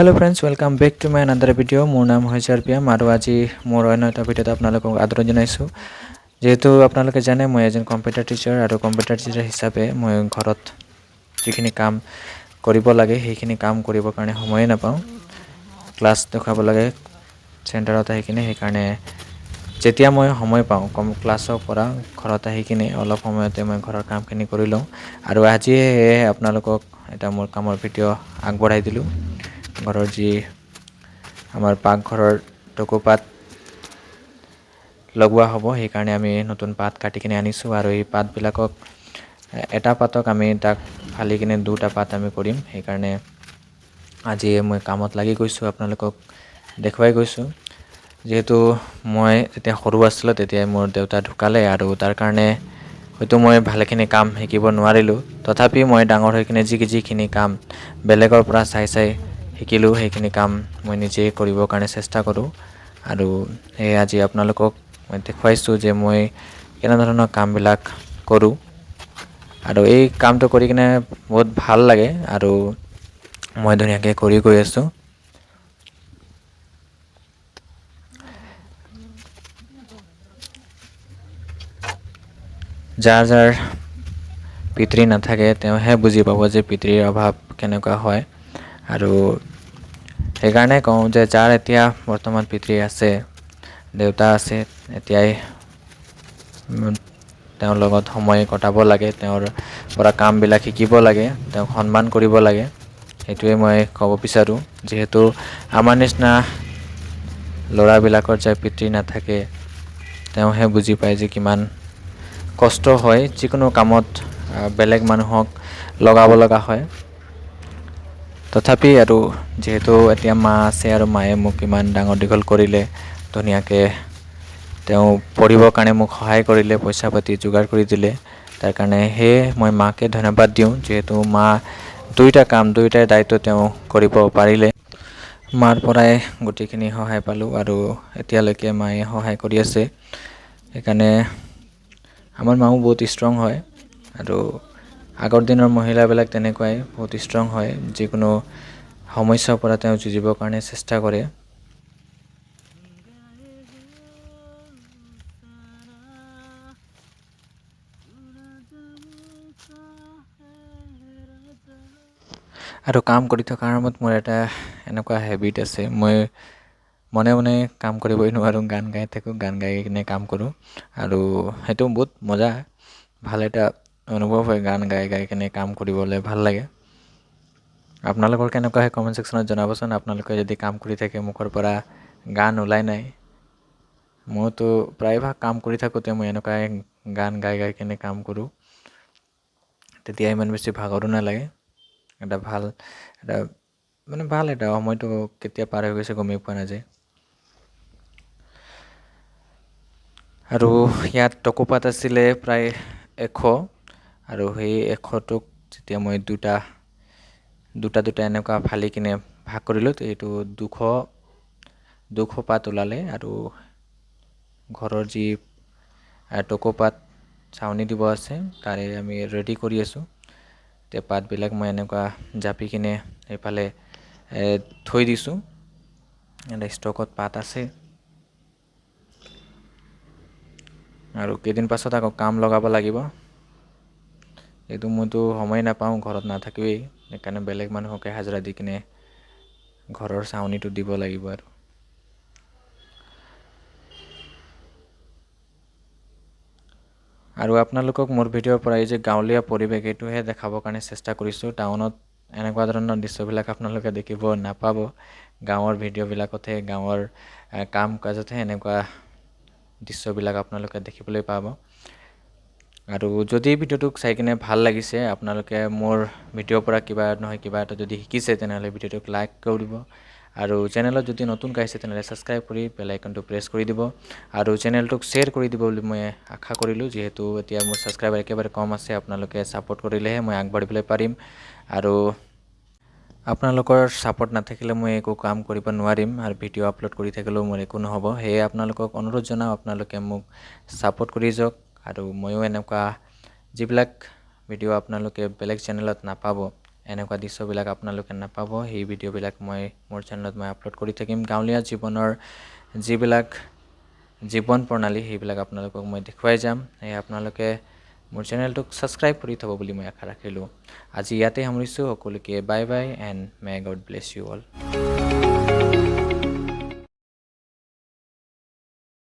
Hello friends welcome back to my another video मोर नाम है आरपिएम और आज मोर अन्य এটা ভিডিওত আপোনালোকক আদৰণ জনাইছো যেহেতু আপোনালোকে জানে মই এজন কম্পিউটাৰ টিচাৰ আৰু কম্পিউটাৰ টিচাৰ হিচাপে মই ঘৰত যিখিনি কাম কৰিব লাগে সেইখিনি কাম কৰিবৰ কাৰণে সময় নাপাওঁ ক্লাছ দেখাব লাগে চেণ্টাৰত আহি কিনে সেই কাৰণে যেতিয়া মই সময় পাওঁ কম ক্লাছৰ পৰা ঘৰত আহি কিনে অলপ সময়তে মই ঘৰৰ কামখিনি কৰি লওঁ আৰু আজি আপোনালোকক এটা মোৰ কামৰ ভিডিও আগবঢ়াই দিলোঁ ঘৰৰ যি আমাৰ পাকঘৰৰ টকোপাত লগোৱা হ'ব সেই কাৰণে আমি নতুন পাত কাটি কিনে আনিছো আৰু এই পাতবিলাকক এটা পাতক আমি তাক ফালি কিনে দুটা পাত আমি কৰিম সেই কাৰণে আজি মই কামত লাগি গৈছো আপোনালোকক দেখুৱাই গৈছো যেহেতু মই যেতিয়া সৰু আছিলোঁ তেতিয়া মোৰ দেউতা ঢুকালে আৰু তাৰ কাৰণে হয়তো মই ভালেখিনি কাম শিকিব নোৱাৰিলোঁ তথাপি মই ডাঙৰ হৈ কিনে যিখিনি কাম বেলেগৰ পৰা চাই শিকিলোঁ সেইখিনি কাম মই নিজে কৰিবৰ কাৰণে চেষ্টা কৰোঁ আৰু এই আজি আপোনালোকক মই দেখুৱাইছোঁ যে মই কেনে ধৰণৰ কামবিলাক কৰোঁ আৰু এই কামটো কৰি কিনে বহুত ভাল লাগে আৰু মই ধুনীয়াকৈ কৰি গৈ আছোঁ যাৰ যাৰ পিতৃ নাথাকে তেওঁহে বুজি পাব যে পিতৃৰ অভাৱ কেনেকুৱা হয় আৰু সেইকাৰণে কওঁ যে যাৰ এতিয়া বৰ্তমান পিতৃ আছে দেউতা আছে এতিয়াই তেওঁৰ লগত সময় কটাব লাগে তেওঁৰ পৰা কামবিলাক শিকিব লাগে তেওঁক সন্মান কৰিব লাগে সেইটোৱে মই ক'ব বিচাৰোঁ যেহেতু আমাৰ নিচিনা ল'ৰাবিলাকৰ যাৰ পিতৃ নাথাকে তেওঁহে বুজি পায় যে কিমান কষ্ট হয় যিকোনো কামত বেলেগ মানুহক লগাব লগা হয় তথাপি আৰু যেহেতু এতিয়া মা আছে আৰু মায়ে মোক ইমান ডাঙৰ দীঘল কৰিলে ধুনীয়াকৈ তেওঁ পঢ়িবৰ কাৰণে মোক সহায় কৰিলে পইচা পাতি যোগাৰ কৰি দিলে তাৰ কাৰণে সেয়ে মই মাকে ধন্যবাদ দিওঁ যেহেতু মা দুইটাৰ দায়িত্ব তেওঁ কৰিব পাৰিলে মাৰ পৰাই গোটেইখিনি সহায় পালোঁ আৰু এতিয়ালৈকে মায়ে সহায় কৰি আছে সেইকাৰণে আমাৰ মাও বহুত ষ্ট্ৰং হয় আৰু আগৰ দিনৰ মহিলাবিলাক তেনেকুৱাই বহুত ষ্ট্ৰং হয় যিকোনো সমস্যাৰ পৰা তেওঁ যুঁজিবৰ কাৰণে চেষ্টা কৰে আৰু কাম কৰি থকাৰ সময়ত মোৰ এটা এনেকুৱা হেবিট আছে মই মনে মনে কাম কৰিবই নোৱাৰোঁ গান গাই থাকোঁ গান গাই কিনে কাম কৰোঁ আৰু সেইটো বহুত মজা ভাল এটা অনুভৱ হয় গান গাই কিনে কাম কৰিবলৈ ভাল লাগে আপোনালোকৰ কেনেকুৱা হয় কমেণ্ট ছেকশ্যনত জনাবচোন আপোনালোকে যদি কাম কৰি থাকে মুখৰ পৰা গান ওলাই নাই মইতো প্ৰায়ভাগ কাম কৰি থাকোঁতে মই এনেকুৱাই গান গাই কিনে কাম কৰোঁ তেতিয়া ইমান বেছি ভাগৰো নালাগে এটা ভাল এটা সময়টো কেতিয়া পাৰ হৈ গৈছে গমেই পোৱা নাযায় আৰু ইয়াত টকোপাত আছিলে প্ৰায় 100 আৰু সেই 100টোক যেতিয়া মই দুটা এনেকুৱা ফালি কিনে ভাগ কৰিলোঁ এইটো 200 পাত ওলালে আৰু ঘৰৰ যি টকোপাত চাউনি দিব আছে তাৰে আমি ৰেডি কৰি আছোঁ এতিয়া পাতবিলাক মই এনেকুৱা জাপি কিনে এইফালে থৈ দিছোঁ এটা ষ্টকত পাত আছে আৰু কেইদিন পাছত আকৌ কাম লগাব লাগিব এইটো মইতো সময় নাপাওঁ ঘৰত নাথাকোৱেই সেইকাৰণে বেলেগ মানুহকে হাজিৰা দি কিনে ঘৰৰ চাউনিটো দিব লাগিব আৰু আপোনালোকক মোৰ ভিডিঅ'ৰ পৰা এই যে গাঁৱলীয়া পৰিৱেশ এইটোহে দেখাবৰ কাৰণে চেষ্টা কৰিছোঁ টাউনত এনেকুৱা ধৰণৰ দৃশ্যবিলাক আপোনালোকে দেখিব নাপাব গাঁৱৰ ভিডিঅ'বিলাকতহে গাঁৱৰ কাম কাজতহে এনেকুৱা দৃশ্যবিলাক আপোনালোকে দেখিবলৈ পাব আৰু যদি ভিডিঅ'টোক চাই কিনে ভাল লাগিছে আপোনালোকে মোৰ ভিডিঅ'ৰ পৰা কিবা নহয় কিবা এটা যদি শিকিছে তেনেহ'লে ভিডিঅ'টোক লাইক কৰি দিব আৰু চেনেলত যদি নতুনকৈ আহিছে তেনেহ'লে ছাবস্ক্ৰাইব কৰি বেল আইকনটো প্ৰেছ কৰি দিব আৰু চেনেলটোক শ্বেয়াৰ কৰি দিব বুলি মই আশা কৰিলোঁ যিহেতু এতিয়া মোৰ ছাবস্ক্ৰাইবাৰ একেবাৰে কম আছে আপোনালোকে ছাপোৰ্ট কৰিলেহে মই আগবাঢ়িবলৈ পাৰিম আৰু আপোনালোকৰ ছাপোৰ্ট নাথাকিলে মই একো কাম কৰিব নোৱাৰিম আৰু ভিডিঅ' আপলোড কৰি থাকিলেও মোৰ একো নহ'ব সেয়ে আপোনালোকক অনুৰোধ জনাওঁ আপোনালোকে মোক ছাপোৰ্ট কৰি যাওক আৰু ময়ো এনেকুৱা যিবিলাক ভিডিঅ' আপোনালোকে বেলেগ চেনেলত নাপাব এনেকুৱা দৃশ্যবিলাক আপোনালোকে নাপাব। সেই ভিডিঅ'বিলাক মই মোৰ চেনেলত মই আপলোড কৰি থাকিম। গাঁৱলীয়া জীৱনৰ যিবিলাক জীৱন প্ৰণালী সেইবিলাক আপোনালোকক মই দেখুৱাই যাম। সেয়ে আপোনালোকে মোৰ চেনেলটোক ছাবস্ক্ৰাইব কৰি থ'ব বুলি মই আশা ৰাখিলোঁ। আজি ইয়াতে সামৰিছোঁ। সকলোকে bye bye and may God bless you all.